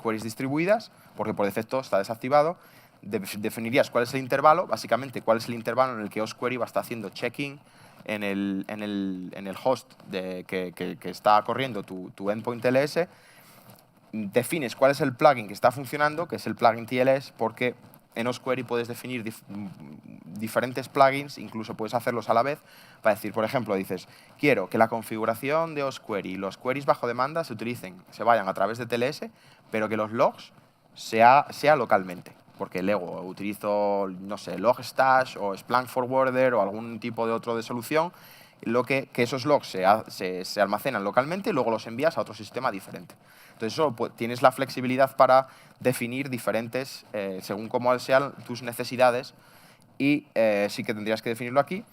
queries distribuidas, porque por defecto está desactivado. Definirías cuál es el intervalo, básicamente cuál es el intervalo en el que Osquery va a estar haciendo checking en el host que está corriendo tu endpoint TLS. Defines cuál es el plugin que está funcionando, que es el plugin TLS, porque en Osquery puedes definir diferentes plugins, incluso puedes hacerlos a la vez, para decir, por ejemplo, dices, quiero que la configuración de Osquery y los queries bajo demanda se vayan a través de TLS, pero que los logs sea localmente. Porque luego utilizo, no sé, Logstash o Splunk Forwarder o algún tipo de otro de solución, que esos logs se almacenan localmente y luego los envías a otro sistema diferente. Entonces, tienes la flexibilidad para definir diferentes, según cómo sean tus necesidades, y sí que tendrías que definirlo aquí.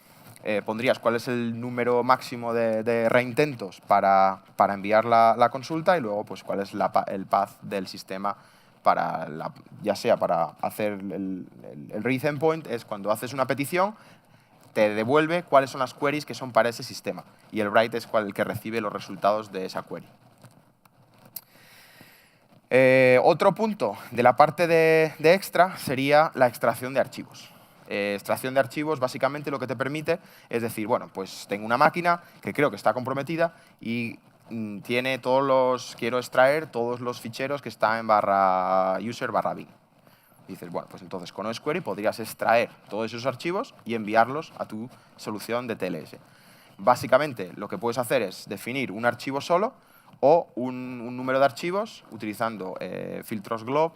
Pondrías cuál es el número máximo de reintentos para enviar la consulta y luego pues cuál es el path del sistema ya sea para hacer el read endpoint, es cuando haces una petición, te devuelve cuáles son las queries que son para ese sistema. Y el write es el que recibe los resultados de esa query. Otro punto de la parte de extra sería la extracción de archivos. Extracción de archivos básicamente lo que te permite es decir, bueno, pues tengo una máquina que creo que está comprometida y tiene quiero extraer todos los ficheros que están en /user/bin. Dices, bueno, pues entonces con OSQuery podrías extraer todos esos archivos y enviarlos a tu solución de TLS. Básicamente lo que puedes hacer es definir un archivo solo o un número de archivos utilizando filtros glob.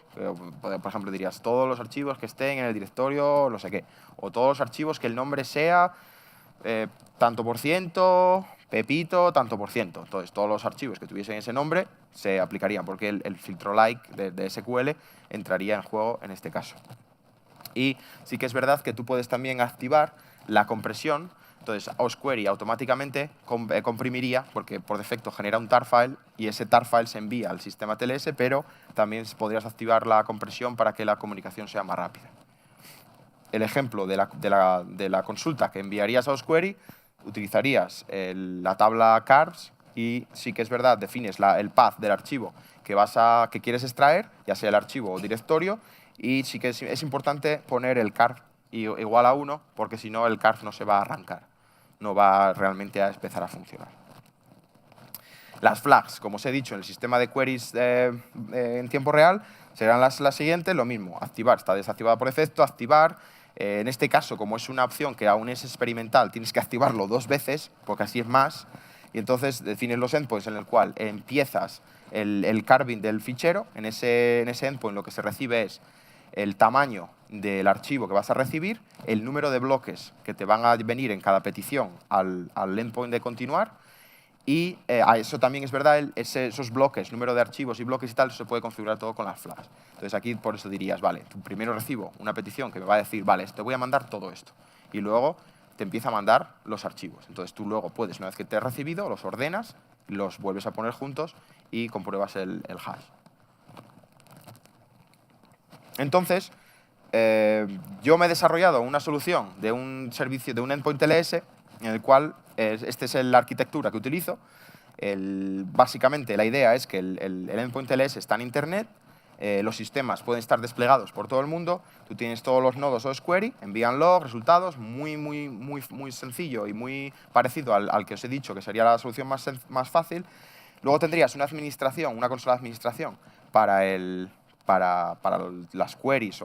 Por ejemplo, dirías todos los archivos que estén en el directorio, no sé qué. O todos los archivos que el nombre sea tanto por ciento, Pepito, tanto por ciento. Entonces, todos los archivos que tuviesen ese nombre se aplicarían, porque el filtro like de SQL entraría en juego en este caso. Y sí que es verdad que tú puedes también activar la compresión. Entonces, OSQuery automáticamente comprimiría, porque por defecto genera un tar file, y ese tar file se envía al sistema TLS, pero también podrías activar la compresión para que la comunicación sea más rápida. El ejemplo de la consulta que enviarías a OSQuery, utilizarías la tabla carbs y sí que es verdad, defines el path del archivo que quieres extraer, ya sea el archivo o directorio, y sí que es importante poner el carb igual a 1, porque si no el carb no se va a arrancar, no va realmente a empezar a funcionar. Las flags, como os he dicho, en el sistema de queries en tiempo real, serán las siguientes, lo mismo, activar, está desactivada por defecto, activar. En este caso, como es una opción que aún es experimental, tienes que activarlo 2 veces, porque así es más, y entonces defines los endpoints en el cual empiezas el carving del fichero. En ese endpoint lo que se recibe es el tamaño del archivo que vas a recibir, el número de bloques que te van a venir en cada petición al endpoint de continuar, y eso también es verdad, esos bloques, número de archivos y bloques y tal, se puede configurar todo con las flags. Entonces aquí por eso dirías, vale, primero recibo una petición que me va a decir, vale, te voy a mandar todo esto. Y luego te empieza a mandar los archivos. Entonces tú luego puedes, una vez que te has recibido, los ordenas, los vuelves a poner juntos y compruebas el hash. Entonces, yo me he desarrollado una solución de un servicio, de un endpoint TLS, en el cual esta es la arquitectura que utilizo. Básicamente la idea es que el endpoint TLS está en Internet, los sistemas pueden estar desplegados por todo el mundo, tú tienes todos los nodos OSQuery, envían log, resultados, muy sencillo y muy parecido al que os he dicho, que sería la solución más fácil. Luego tendrías una administración, una consola de administración para las queries,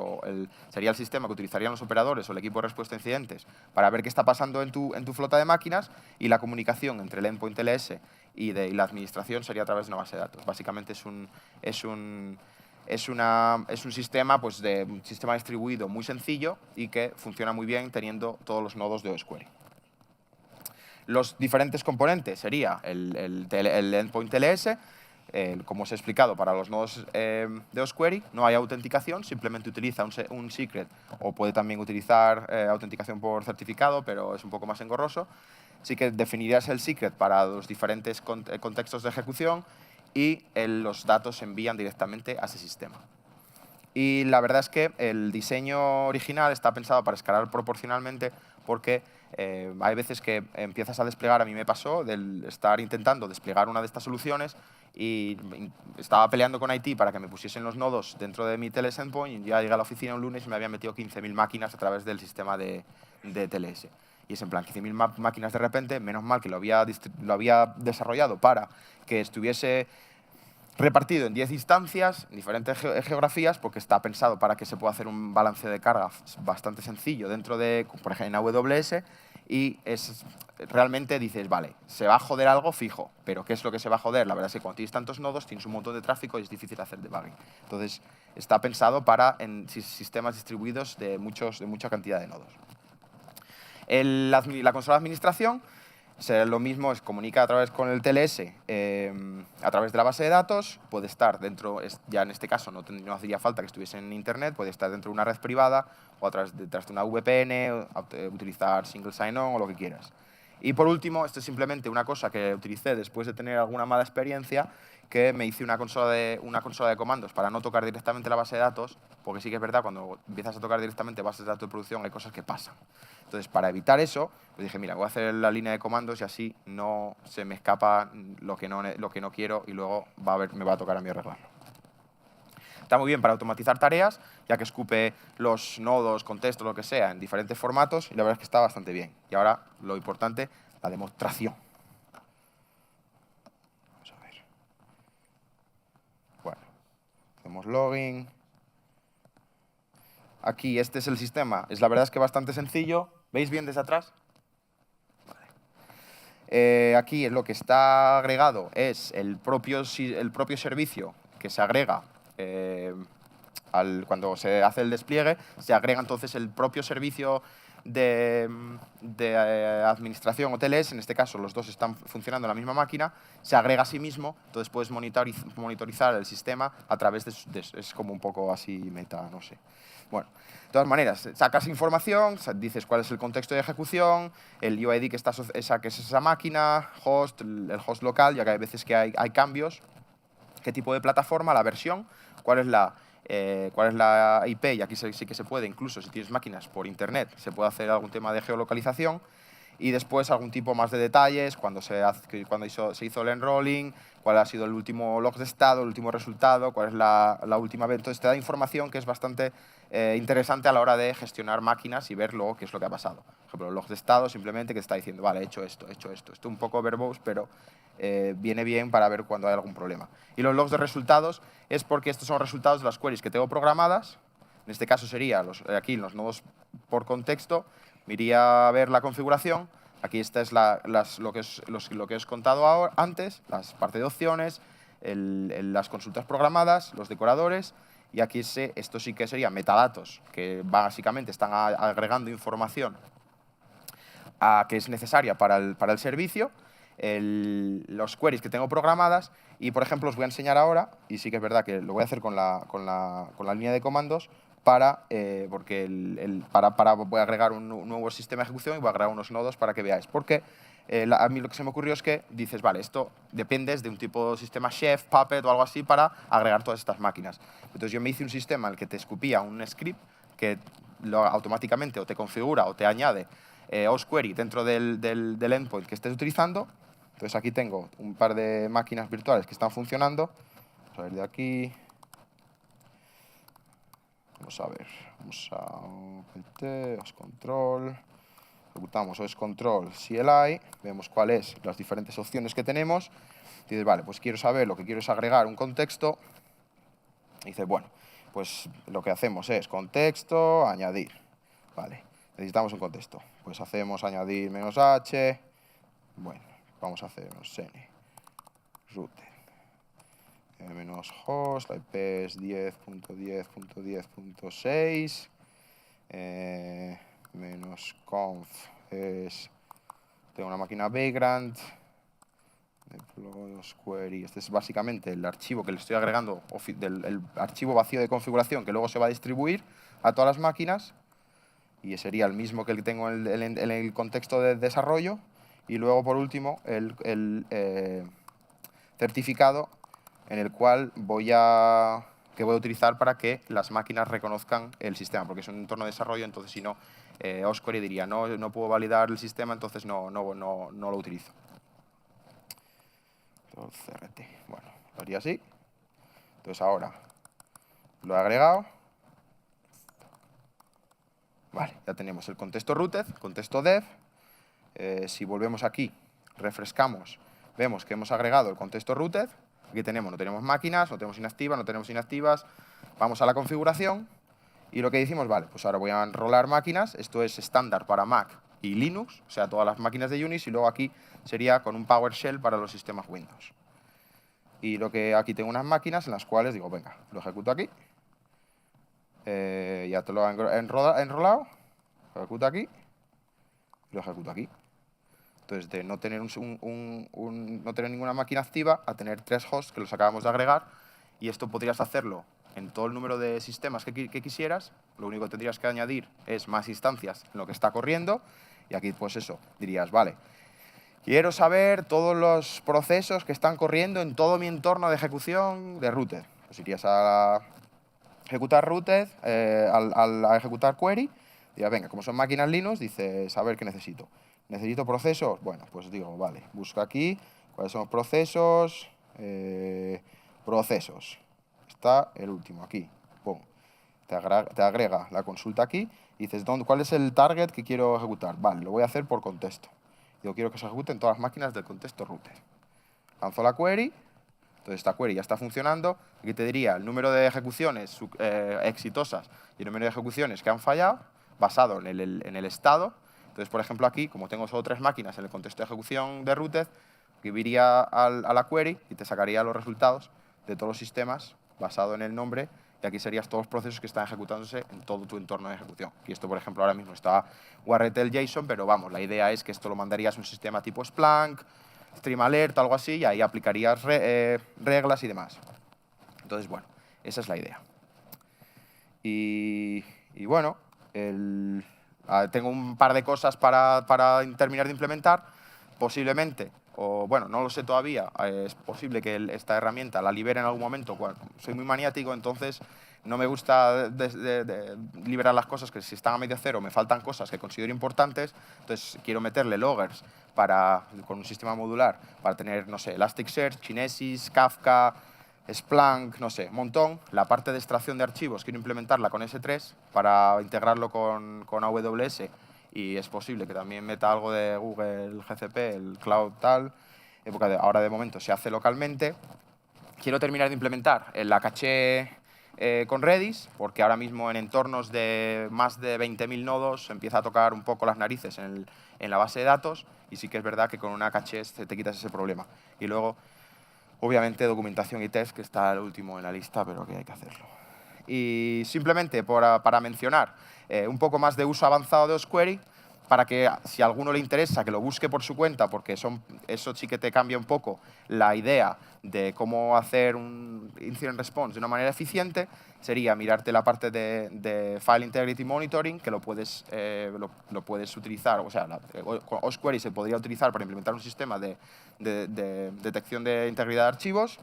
sería el sistema que utilizarían los operadores o el equipo de respuesta a incidentes para ver qué está pasando en tu flota de máquinas, y la comunicación entre el endpoint TLS y la administración sería a través de una base de datos. Básicamente es un sistema, pues, un sistema distribuido muy sencillo y que funciona muy bien teniendo todos los nodos de OSQuery. Los diferentes componentes sería el endpoint TLS. Como os he explicado, para los nodos de OSQuery no hay autenticación, simplemente utiliza un secret, o puede también utilizar autenticación por certificado, pero es un poco más engorroso. Sí que definirías el secret para los diferentes contextos de ejecución, y los datos se envían directamente a ese sistema. Y la verdad es que el diseño original está pensado para escalar proporcionalmente, porque hay veces que empiezas a desplegar, a mí me pasó, del estar intentando desplegar una de estas soluciones y estaba peleando con IT para que me pusiesen los nodos dentro de mi TLS endpoint, y ya llegué a la oficina un lunes y me habían metido 15.000 máquinas a través del sistema de TLS. Y es en plan, 15.000 máquinas de repente, menos mal que lo había desarrollado para que estuviese repartido en 10 instancias, en diferentes geografías, porque está pensado para que se pueda hacer un balance de carga bastante sencillo dentro de, por ejemplo, en AWS, y realmente dices, vale, se va a joder algo fijo, pero ¿qué es lo que se va a joder? La verdad es que cuando tienes tantos nodos, tienes un montón de tráfico y es difícil hacer debugging. Entonces, está pensado para sistemas distribuidos de mucha cantidad de nodos. La consola de administración será lo mismo, comunica a través con el TLS, a través de la base de datos, puede estar dentro, ya en este caso no hacía falta que estuviese en Internet, puede estar dentro de una red privada o detrás de una VPN, utilizar single sign-on o lo que quieras. Y por último, esto es simplemente una cosa que utilicé después de tener alguna mala experiencia, que me hice una consola de comandos para no tocar directamente la base de datos, porque sí que es verdad, cuando empiezas a tocar directamente bases de datos de producción hay cosas que pasan. Entonces, para evitar eso, pues dije, mira, voy a hacer la línea de comandos y así no se me escapa lo que no quiero y luego me va a tocar a mí arreglarlo. Está muy bien para automatizar tareas, ya que escupe los nodos, contextos, lo que sea, en diferentes formatos, y la verdad es que está bastante bien. Y ahora, lo importante, la demostración. Vamos a ver. Bueno, hacemos login. Aquí, este es el sistema. La verdad es que bastante sencillo. ¿Veis bien desde atrás? Vale. Aquí lo que está agregado es el propio servicio que se agrega cuando se hace el despliegue, se agrega entonces el propio servicio de administración o TLS, en este caso los dos están funcionando en la misma máquina, se agrega a sí mismo, entonces puedes monitorizar el sistema a través es como un poco así meta, no sé. Bueno, de todas maneras, sacas información, dices cuál es el contexto de ejecución, el UID que es esa máquina, host, el host local, ya que hay veces que hay cambios, qué tipo de plataforma, la versión, cuál es la IP, y aquí sí que se puede, incluso si tienes máquinas por internet, se puede hacer algún tema de geolocalización, y después algún tipo más de detalles, cuando se hizo el enrolling, cuál ha sido el último log de estado, el último resultado, cuál es la última vez. Entonces te da información que es bastante interesante a la hora de gestionar máquinas y ver luego qué es lo que ha pasado. Por ejemplo, el log de estado simplemente que te está diciendo, vale, he hecho esto, he hecho esto. Esto un poco verbose, pero viene bien para ver cuando hay algún problema. Y los logs de resultados es porque estos son resultados de las queries que tengo programadas. En este caso sería aquí los nodos por contexto. Me iría a ver la configuración. Aquí esta es lo que os he contado antes, las partes de opciones, las consultas programadas, los decoradores. Y aquí esto sí que sería metadatos, que básicamente están agregando información que es necesaria para el servicio. Los queries que tengo programadas y, por ejemplo, os voy a enseñar ahora, y sí que es verdad que lo voy a hacer con la línea de comandos, porque voy a agregar un nuevo sistema de ejecución y voy a agregar unos nodos para que veáis. Porque a mí lo que se me ocurrió es que dices, vale, esto dependes de un tipo de sistema Chef, Puppet o algo así para agregar todas estas máquinas. Entonces yo me hice un sistema en el que te escupía un script que automáticamente o te configura o te añade OSQuery dentro del endpoint que estés utilizando. Entonces aquí tengo un par de máquinas virtuales que están funcionando. Vamos a ver de aquí. Vamos a ver. Vamos a OpenT, OSControl. Ejecutamos OSControl CLI. Vemos cuáles las diferentes opciones que tenemos. Y dices, vale, pues quiero saber, lo que quiero es agregar un contexto. Y dices, bueno, pues lo que hacemos es contexto, añadir. Vale, necesitamos un contexto. Pues hacemos añadir -h. Bueno, vamos a hacer -n. Router. Menos host, la IP es 10.10.10.6. Menos conf es... Tengo una máquina Vagrant. Deploy query. Este es básicamente el archivo que le estoy agregando, el archivo vacío de configuración que luego se va a distribuir a todas las máquinas. Y sería el mismo que el que tengo en el contexto de desarrollo. Y luego, por último, el certificado en el cual voy a utilizar para que las máquinas reconozcan el sistema, porque es un entorno de desarrollo, entonces si no, OSQuery diría, no puedo validar el sistema, entonces no lo utilizo. Entonces, CRT. Bueno, lo haría así. Entonces ahora lo he agregado. Vale, ya tenemos el contexto rooted, contexto dev. Si volvemos aquí, refrescamos, vemos que hemos agregado el contexto rooted. Aquí no tenemos máquinas, no tenemos inactivas. Vamos a la configuración y lo que decimos, vale, pues ahora voy a enrolar máquinas. Esto es estándar para Mac y Linux, o sea, todas las máquinas de Unix, y luego aquí sería con un PowerShell para los sistemas Windows. Y aquí tengo unas máquinas en las cuales digo, venga, lo ejecuto aquí. Ya te lo he enrolado, lo ejecuto aquí y lo ejecuto aquí. Entonces, de no tener, no tener ninguna máquina activa a tener 3 hosts que los acabamos de agregar, y esto podrías hacerlo en todo el número de sistemas que quisieras. Lo único que tendrías que añadir es más instancias en lo que está corriendo, y aquí pues eso, dirías, vale, Quiero saber todos los procesos que están corriendo en todo mi entorno de ejecución de router. Pues irías a ejecutar router, a ejecutar query, diría, venga, como son máquinas Linux, dices, a ver qué necesito. ¿Necesito procesos? Bueno, pues digo, vale, busco aquí, ¿cuáles son los procesos? Procesos. Está el último, aquí. Pum. Te agrega la consulta aquí y dices, ¿cuál es el target que quiero ejecutar? Vale, lo voy a hacer por contexto. Yo quiero que se ejecute en todas las máquinas del contexto router. Lanzo la query, entonces esta query ya está funcionando. Aquí te diría el número de ejecuciones exitosas y el número de ejecuciones que han fallado, basado en el estado. Entonces, por ejemplo, aquí, como tengo solo 3 máquinas en el contexto de ejecución de router, iría a la query y te sacaría los resultados de todos los sistemas basado en el nombre, y aquí serías todos los procesos que están ejecutándose en todo tu entorno de ejecución. Y esto, por ejemplo, ahora mismo está WarRTL JSON, pero vamos, la idea es que esto lo mandarías a un sistema tipo Splunk, StreamAlert, algo así, y ahí aplicarías reglas y demás. Entonces, bueno, esa es la idea. Y bueno, tengo un par de cosas para terminar de implementar. Posiblemente, o bueno, no lo sé todavía, es posible que esta herramienta la libere en algún momento. Soy muy maniático, entonces no me gusta liberar las cosas que si están a medio cero me faltan cosas que considero importantes, entonces quiero meterle loggers con un sistema modular para tener, no sé, Elasticsearch, Kinesis, Kafka, Splunk, no sé, un montón. La parte de extracción de archivos quiero implementarla con S3 para integrarlo con AWS, y es posible que también meta algo de Google GCP, el cloud tal, porque ahora de momento se hace localmente. Quiero terminar de implementar la caché con Redis, porque ahora mismo en entornos de más de 20.000 nodos empieza a tocar un poco las narices en la base de datos, y sí que es verdad que con una caché te quitas ese problema. Y luego, obviamente, documentación y test, que está el último en la lista, pero que hay que hacerlo. Y simplemente para mencionar un poco más de uso avanzado de osquery, para que si a alguno le interesa que lo busque por su cuenta, porque eso sí que te cambia un poco la idea de cómo hacer un incident response de una manera eficiente, sería mirarte la parte de File Integrity Monitoring, que lo puedes utilizar, o sea, osquery se podría utilizar para implementar un sistema de detección de integridad de archivos,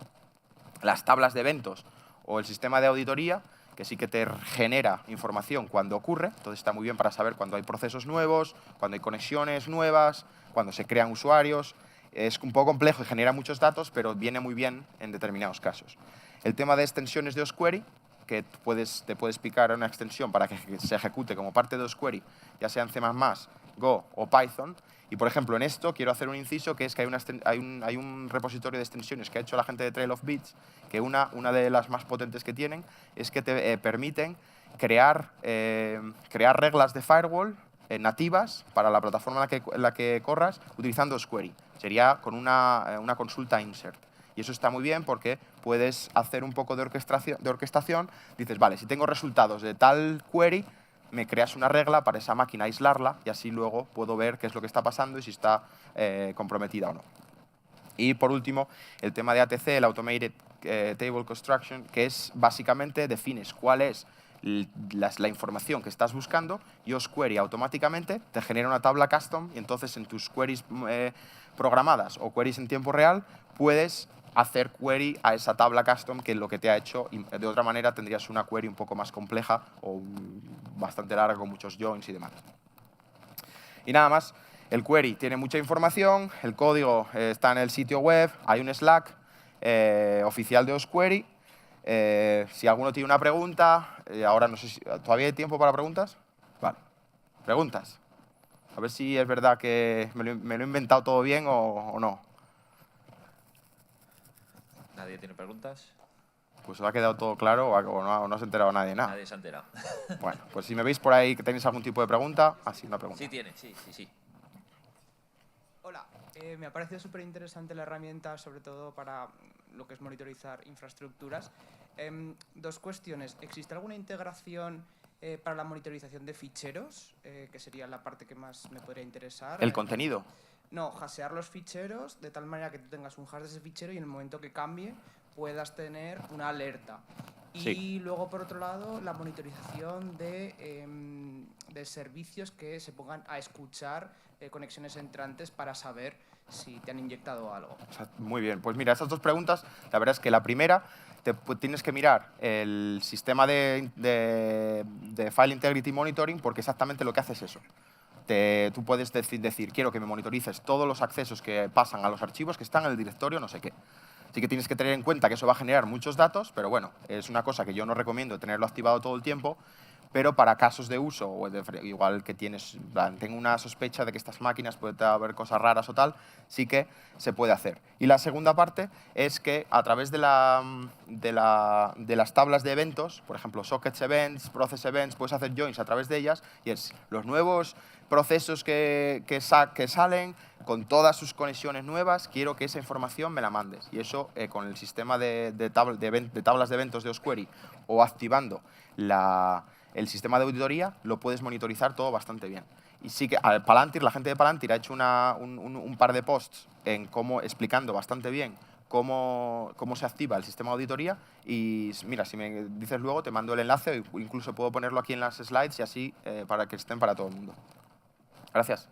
las tablas de eventos o el sistema de auditoría, que sí que te genera información cuando ocurre. Entonces está muy bien para saber cuando hay procesos nuevos, cuando hay conexiones nuevas, cuando se crean usuarios. Es un poco complejo y genera muchos datos, pero viene muy bien en determinados casos. El tema de extensiones de osquery, que te puedes picar una extensión para que se ejecute como parte de osquery, ya sea en C++, Go o Python. Y, por ejemplo, en esto quiero hacer un inciso, que es que hay un repositorio de extensiones que ha hecho la gente de Trail of Bits, que una de las más potentes que tienen es que te permiten crear reglas de firewall nativas para la plataforma en la que corras utilizando osquery. Sería con una consulta insert. Y eso está muy bien porque puedes hacer un poco de orquestación. Dices, vale, si tengo resultados de tal query, me creas una regla para esa máquina, aislarla, y así luego puedo ver qué es lo que está pasando y si está comprometida o no. Y por último, el tema de ATC, el Automated Table Construction, que es básicamente defines cuál es la información que estás buscando, y osquery automáticamente te genera una tabla custom, y entonces en tus queries programadas o queries en tiempo real puedes hacer query a esa tabla custom, que es lo que te ha hecho. Y de otra manera tendrías una query un poco más compleja o bastante larga con muchos joins y demás. Y nada más. El query tiene mucha información, el código está en el sitio web, hay un Slack oficial de osquery. Si alguno tiene una pregunta, ahora no sé si... ¿Todavía hay tiempo para preguntas? Vale. ¿Preguntas? A ver si es verdad que me lo he inventado todo bien o no. ¿Nadie tiene preguntas? Pues os ha quedado todo claro o no se ha enterado nadie de nada. Nadie se ha enterado. Bueno, pues si me veis por ahí que tenéis algún tipo de pregunta, así una pregunta. Sí tiene, sí. Hola, me ha parecido súper interesante la herramienta, sobre todo para lo que es monitorizar infraestructuras. 2 cuestiones. ¿Existe alguna integración para la monitorización de ficheros, que sería la parte que más me podría interesar? ¿El contenido? No, hashear los ficheros de tal manera que tú tengas un hash de ese fichero y en el momento que cambie puedas tener una alerta. Y Sí. luego, por otro lado, la monitorización de servicios que se pongan a escuchar conexiones entrantes para saber si te han inyectado algo. O sea, muy bien. Pues mira, esas dos preguntas, la verdad es que la primera, tienes que mirar el sistema de File Integrity Monitoring porque exactamente lo que hace es eso. Tú puedes decir, quiero que me monitorices todos los accesos que pasan a los archivos que están en el directorio no sé qué. Así que tienes que tener en cuenta que eso va a generar muchos datos, pero bueno, es una cosa que yo no recomiendo tenerlo activado todo el tiempo, pero para casos de uso, o igual que tengo una sospecha de que estas máquinas puede haber cosas raras o tal, sí que se puede hacer. Y la segunda parte es que a través de las tablas de eventos, por ejemplo, sockets events, process events, puedes hacer joins a través de ellas y es los nuevos procesos que salen con todas sus conexiones nuevas, quiero que esa información me la mandes. Y eso con el sistema de tablas de eventos de Osquery o activando el sistema de auditoría, lo puedes monitorizar todo bastante bien. Y sí que Palantir, la gente de Palantir ha hecho un par de posts explicando bastante bien cómo se activa el sistema de auditoría y mira, si me dices luego te mando el enlace o incluso puedo ponerlo aquí en las slides y así para que estén para todo el mundo. Gracias.